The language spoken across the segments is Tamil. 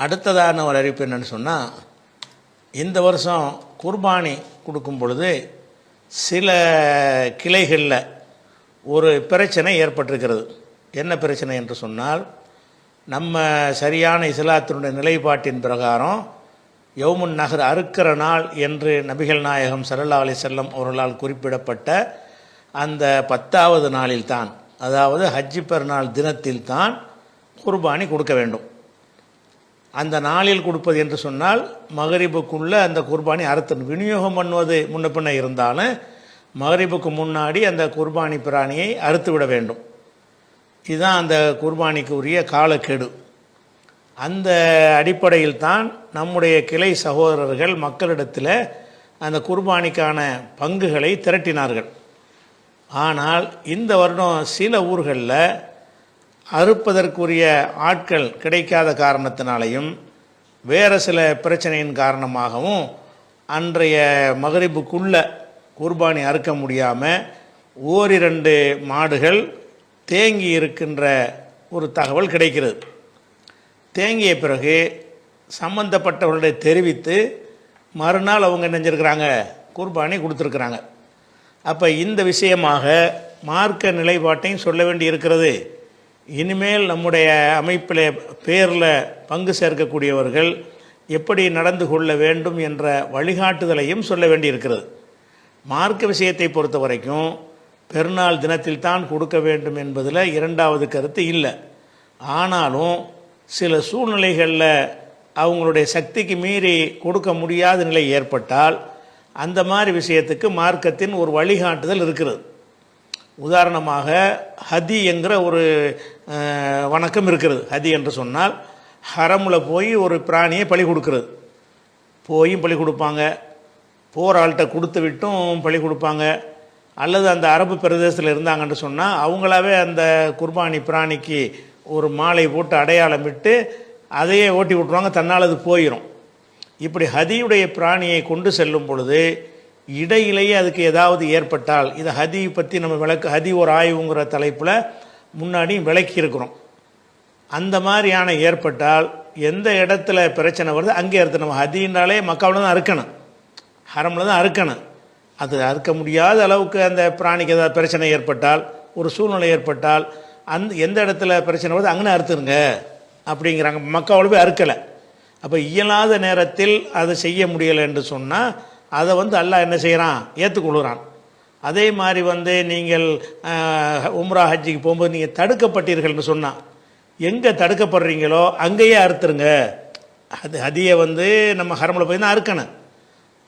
அடுத்ததான ஒரு அறிவிப்பு என்னென்னு சொன்னால், இந்த வருஷம் குர்பானி கொடுக்கும் பொழுது சில கிளைகளில் ஒரு பிரச்சனை ஏற்பட்டிருக்கிறது. என்ன பிரச்சனை என்று சொன்னால், நம்ம சரியான இஸ்லாத்தினுடைய நிலைப்பாட்டின் பிரகாரம் யௌமுன் நஹர் அறுக்கிற நாள் என்று நபிகள் நாயகம் ஸல்லல்லாஹு அலைஹி வஸல்லம் அவர்களால் குறிப்பிடப்பட்ட அந்த 10வது நாளில் தான், அதாவது ஹஜ்ஜி பெருநாள் தினத்தில் தான் குர்பானி கொடுக்க வேண்டும். அந்த நாளில் கொடுப்பது என்று சொன்னால் மகரிபுக்குள்ளே அந்த குர்பானி அறுத்து விநியோகம் பண்ணுவது முன்ன பின்ன இருந்தாலும் மகரிபுக்கு முன்னாடி அந்த குர்பானி பிராணியை அறுத்து விட வேண்டும். இதுதான் அந்த குர்பானிக்கு உரிய காலக்கெடு. அந்த அடிப்படையில் தான் நம்முடைய கிளை சகோதரர்கள் மக்களிடத்தில் அந்த குர்பானிக்கான பங்குகளை திரட்டினார்கள். ஆனால் இந்த வருடம் சில ஊர்களில் அறுப்பதற்குரிய ஆட்கள் கிடைக்காத காரணத்தினாலையும் வேறு சில பிரச்சனையின் காரணமாகவும் அன்றைய மகரிபுக்குள்ள குர்பானி அறுக்க முடியாமல் ஓரிரண்டு மாடுகள் தேங்கி இருக்கின்ற ஒரு தகவல் கிடைக்கிறது. தேங்கிய பிறகு சம்பந்தப்பட்டவர்களை தெரிவித்து மறுநாள் அவங்க நினைஞ்சிருக்கிறாங்க, குர்பானி கொடுத்துருக்குறாங்க. அப்போ இந்த விஷயமாக மார்க்க நிலைப்பாட்டையும் சொல்ல வேண்டி இருக்கிறது. இனிமேல் நம்முடைய அமைப்பில் பேரில் பங்கு சேர்க்கக்கூடியவர்கள் எப்படி நடந்து கொள்ள வேண்டும் என்ற வழிகாட்டுதலையும் சொல்ல வேண்டி இருக்கிறது. மார்க்க விஷயத்தை பொறுத்த வரைக்கும் பெருநாள் தினத்தில் தான் கொடுக்க வேண்டும் என்பதில் இரண்டாவது கருத்து இல்லை. ஆனாலும் சில சூழ்நிலைகளில் அவங்களுடைய சக்திக்கு மீறி கொடுக்க முடியாத நிலை ஏற்பட்டால் அந்த மாதிரி விஷயத்துக்கு மார்க்கத்தின் ஒரு வழிகாட்டுதல் இருக்கிறது. உதாரணமாக ஹதி என்கிற ஒரு வணக்கம் இருக்கிறது. ஹதி என்று சொன்னால் ஹரமில் போய் ஒரு பிராணியை பலி கொடுக்கிறது. போயும் பலி கொடுப்பாங்க, போகிற ஆள்கிட்ட கொடுத்து விட்டும் பலி கொடுப்பாங்க. அல்லது அந்த அரபு பிரதேசத்தில் இருந்தாங்கன்னு சொன்னால் அவங்களாவே அந்த குர்பானி பிராணிக்கு ஒரு மாலை போட்டு அடையாளம் விட்டு அதையே ஓட்டி விட்ருவாங்க, தன்னால் அது போயிடும். இப்படி ஹதியுடைய பிராணியை கொண்டு செல்லும் பொழுது இடையிலேயே அதுக்கு ஏதாவது ஏற்பட்டால், இதை ஹதி பற்றி நம்ம ஹதி ஒரு ஆய்வுங்கிற தலைப்பில் முன்னாடியும் விளக்கி இருக்கிறோம். அந்த மாதிரியான ஏற்பட்டால் எந்த இடத்துல பிரச்சனை வருது அங்கே அறுத்து, நம்ம ஹதினாலே மக்காவில் தான் அறுக்கணும், ஹரமில் தான் அறுக்கணும். அது அறுக்க முடியாத அளவுக்கு அந்த பிராணிக்கு ஏதாவது பிரச்சனை ஏற்பட்டால், ஒரு சூழ்நிலை ஏற்பட்டால் எந்த இடத்துல பிரச்சனை வருது அங்கே அறுத்துருங்க அப்படிங்கிறாங்க. மக்காவில் போய் அறுக்கலை. அப்போ இயலாத நேரத்தில் அதை செய்ய முடியலை என்று சொன்னால் அதை அல்லாஹ் என்ன செய்கிறான், ஏற்றுக்கொள்கிறான். அதே மாதிரி நீங்கள் உம்ரா ஹஜ்ஜிக்கு போகும்போது நீங்கள் தடுக்கப்பட்டீர்கள்னு சொன்னால் எங்கே தடுக்கப்படுறீங்களோ அங்கேயே அறுத்துருங்க. அது ஹதியை நம்ம ஹரமில் போய் தான் அறுக்கணும்.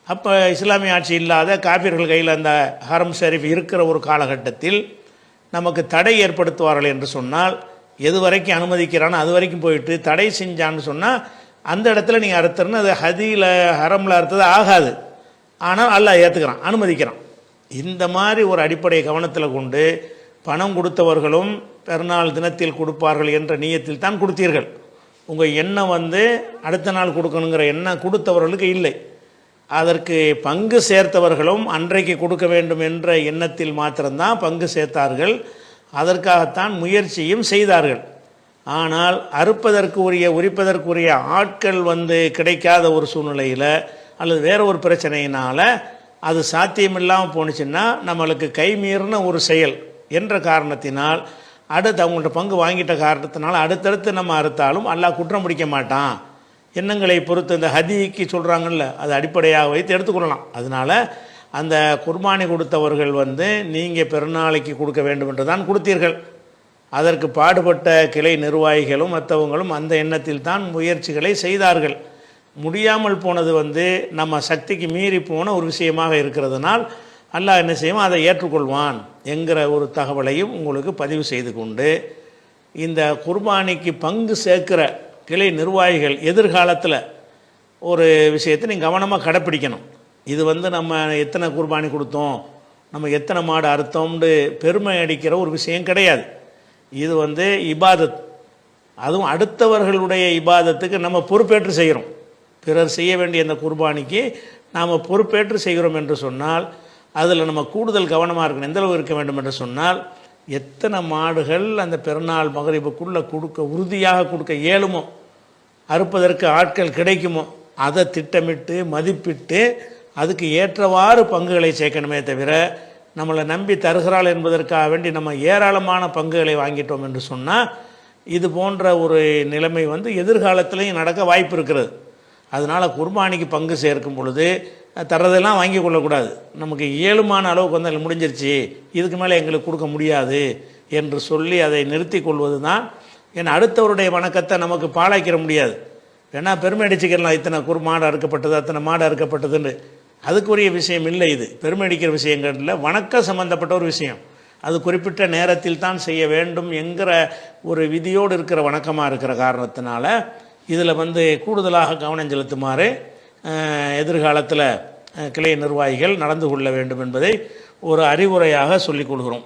அப்போ இஸ்லாமிய ஆட்சி இல்லாத காபிர்கள் கையில் அந்த ஹரம் ஷரீஃப் இருக்கிற ஒரு காலகட்டத்தில் நமக்கு தடை ஏற்படுத்துவார்கள் என்று சொன்னால் எது வரைக்கும் அனுமதிக்கிறானோ அது வரைக்கும் போயிட்டு தடை செஞ்சான்னு சொன்னால் அந்த இடத்துல நீங்கள் அறுத்துறன்னு அது ஹதியில் ஹரமில் அறுத்தது ஆகாது. ஆனால் அல்லாஹ் ஏற்றுக்கிறான், அனுமதிக்கிறான். இந்த மாதிரி ஒரு அடிப்படை கவனத்தில் கொண்டு பணம் கொடுத்தவர்களும் பெருநாள் தினத்தில் கொடுப்பார்கள் என்ற நியத்தில் தான் கொடுத்தீர்கள். உங்கள் எண்ணம் அடுத்த நாள் கொடுக்கணுங்கிற எண்ணம் கொடுத்தவர்களுக்கு இல்லை. அதற்கு பங்கு சேர்த்தவர்களும் அன்றைக்கு கொடுக்க வேண்டும் என்ற எண்ணத்தில் மாத்திரம்தான் பங்கு சேர்த்தார்கள். அதற்காகத்தான் முயற்சியும் செய்தார்கள். ஆனால் அறுப்பதற்கு உரிய உரிப்பதற்குரிய ஆட்கள் கிடைக்காத ஒரு சூழ்நிலையில் அல்லது வேற ஒரு பிரச்சனையினால் அது சாத்தியமில்லாமல் போணுச்சுன்னா நம்மளுக்கு கைமீறின ஒரு செயல் என்ற காரணத்தினால் அடுத்து அவங்கள்ட்ட பங்கு வாங்கிட்ட காரணத்தினால் அடுத்தடுத்து நம்ம அறுத்தாலும் அல்லாஹ் குற்றம் பிடிக்க மாட்டான். எண்ணங்களை பொறுத்து இந்த ஹதிக்கு சொல்கிறாங்கல்ல, அது அடிப்படையாக வைத்து எடுத்துக்கொள்ளலாம். அதனால் அந்த குர்பானி கொடுத்தவர்கள் நீங்கள் பெருநாளைக்கு கொடுக்க வேண்டும் என்று தான் கொடுத்தீர்கள். அதற்கு பாடுபட்ட கிளை நிர்வாகிகளும் மற்றவங்களும் அந்த எண்ணத்தில் தான் முயற்சிகளை செய்தார்கள். முடியாமல் போனது நம்ம சக்திக்கு மீறி போன ஒரு விஷயமாக இருக்கிறதுனால் அல்லாஹ் என்ன செய்வோம், அதை ஏற்றுக்கொள்வான் என்கிற ஒரு தகவலையும் உங்களுக்கு பதிவு செய்து கொண்டு, இந்த குர்பானிக்கு பங்கு சேர்க்கிற கிளை நிர்வாகிகள் எதிர்காலத்தில் ஒரு விஷயத்தை நீங்கள் கவனமாக கடைப்பிடிக்கணும். இது நம்ம எத்தனை குர்பானி கொடுத்தோம், நம்ம எத்தனை மாடு அறுத்தோம்னு பெருமை அடிக்கிற ஒரு விஷயம் கிடையாது. இது இபாதத். அதுவும் அடுத்தவர்களுடைய இபாதத்துக்கு நம்ம பொறுப்பேற்று செய்கிறோம். பிறர் செய்ய வேண்டிய அந்த குர்பானிக்கு நாம் பொறுப்பேற்று செய்கிறோம் என்று சொன்னால் அதில் நம்ம கூடுதல் கவனமாக இருக்கணும். எந்தளவு இருக்க வேண்டும் என்று சொன்னால், எத்தனை மாடுகள் அந்த பெருநாள் மகரிபுக்குள்ளே கொடுக்க உறுதியாக கொடுக்க இயலுமோ அறுப்பதற்கு ஆட்கள் கிடைக்குமோ அதை திட்டமிட்டு மதிப்பிட்டு அதுக்கு ஏற்றவாறு பங்குகளை சேர்க்கணுமே தவிர நம்மளை நம்பி தருகிறாள் என்பதற்காக வேண்டி நம்ம ஏராளமான பங்குகளை வாங்கிட்டோம் என்று சொன்னால் இது போன்ற ஒரு நிலைமை எதிர்காலத்திலையும் நடக்க வாய்ப்பு இருக்கிறது. அதனால் குர்பானிக்கு பங்கு சேர்க்கும் பொழுது தர்றதெல்லாம் வாங்கி கொள்ளக்கூடாது. நமக்கு இயலுமான அளவுக்கு அதில் முடிஞ்சிருச்சு, இதுக்கு மேலே எங்களுக்கு கொடுக்க முடியாது என்று சொல்லி அதை நிறுத்தி கொள்வது தான். ஏன்னா அடுத்தவருடைய வணக்கத்தை நமக்கு பாழாக்கிற முடியாது. ஏன்னா பெருமை அடிச்சுக்கலாம், இத்தனை மாடு அறுக்கப்பட்டது, அத்தனை மாடு அறுக்கப்பட்டதுன்னு. அதுக்குரிய விஷயம் இல்லை. இது பெருமை அடிக்கிற விஷயங்களில் வணக்கம் சம்பந்தப்பட்ட ஒரு விஷயம். அது குறிப்பிட்ட நேரத்தில் தான் செய்ய வேண்டும் என்கிற ஒரு விதியோடு இருக்கிற வணக்கமாக இருக்கிற காரணத்தினால இதில் கூடுதலாக கவனம் செலுத்துமாறு எதிர்காலத்தில் கிளை நிர்வாகிகள் நடந்து கொள்ள வேண்டும் என்பதை ஒரு அறிவுரையாக சொல்லிக் கொள்கிறோம்.